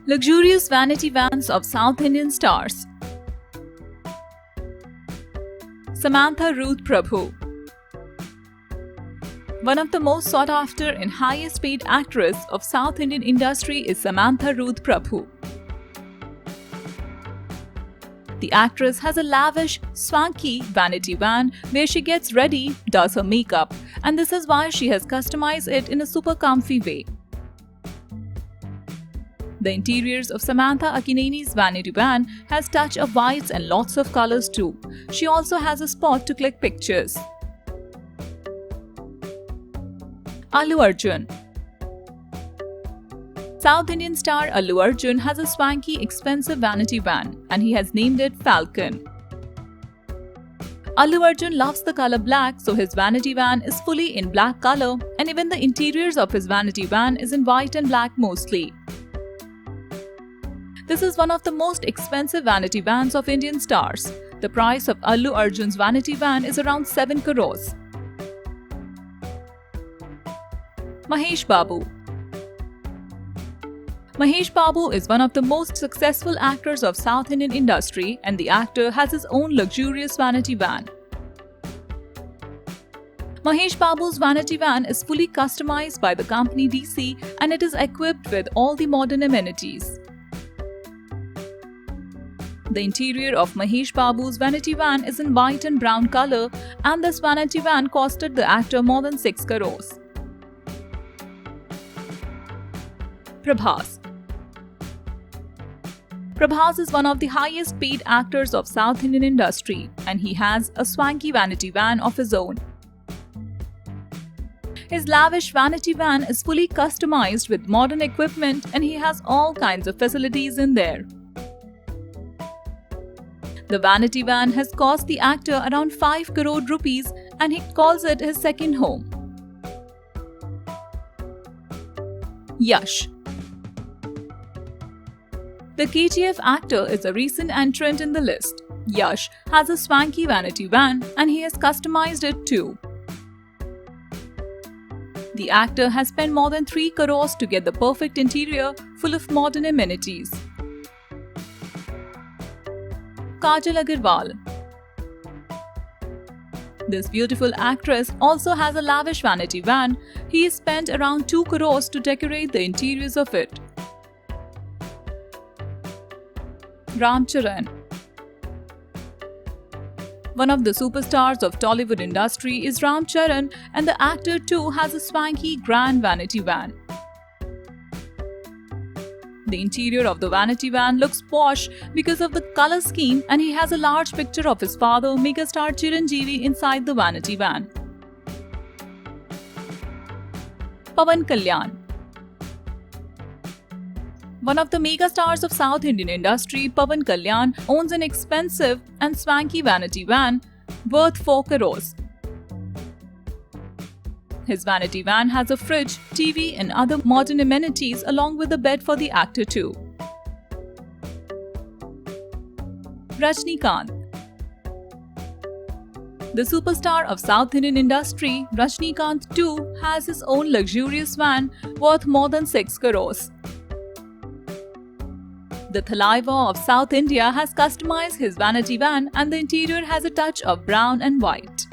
Luxurious vanity vans of South Indian stars. Samantha Ruth Prabhu. One of the most sought after and highest paid actress of South Indian industry is Samantha Ruth Prabhu. The actress has a lavish, swanky vanity van where she gets ready, does her makeup, and this is why she has customized it in a super comfy way. The interiors of Samantha Akineni's vanity van has touch of whites and lots of colors too. She also has a spot to click pictures. Allu Arjun. South Indian star Allu Arjun has a swanky, expensive vanity van and he has named it Falcon. Allu Arjun loves the color black, so his vanity van is fully in black color, and even the interiors of his vanity van is in white and black mostly. This is one of the most expensive vanity vans of Indian stars. The price of Allu Arjun's vanity van is around 7 crores. Mahesh Babu. Mahesh Babu is one of the most successful actors of South Indian industry, and the actor has his own luxurious vanity van. Mahesh Babu's vanity van is fully customized by the company DC and it is equipped with all the modern amenities. The interior of Mahesh Babu's vanity van is in white and brown color, and this vanity van costed the actor more than 6 crores. Prabhas. Prabhas is one of the highest paid actors of South Indian industry and he has a swanky vanity van of his own. His lavish vanity van is fully customized with modern equipment and he has all kinds of facilities in there. The vanity van has cost the actor around 5 crore rupees and he calls it his second home. Yash. The KGF actor is a recent entrant in the list. Yash has a swanky vanity van and he has customized it too. The actor has spent more than 3 crores to get the perfect interior full of modern amenities. Kajal Agarwal. This beautiful actress also has a lavish vanity van. He has spent around 2 crores to decorate the interiors of it. Ram Charan. One of the superstars of Tollywood industry is Ram Charan, and the actor too has a swanky grand vanity van. The interior of the vanity van looks posh because of the color scheme and he has a large picture of his father, megastar Chiranjeevi, inside the vanity van. Pawan Kalyan. One of the megastars of South Indian industry, Pawan Kalyan, owns an expensive and swanky vanity van worth 4 crores. His vanity van has a fridge, TV and other modern amenities along with a bed for the actor too. Rajnikant. The superstar of South Indian industry, Rajnikant too has his own luxurious van worth more than 6 crores. The Thalaiva of South India has customized his vanity van and the interior has a touch of brown and white.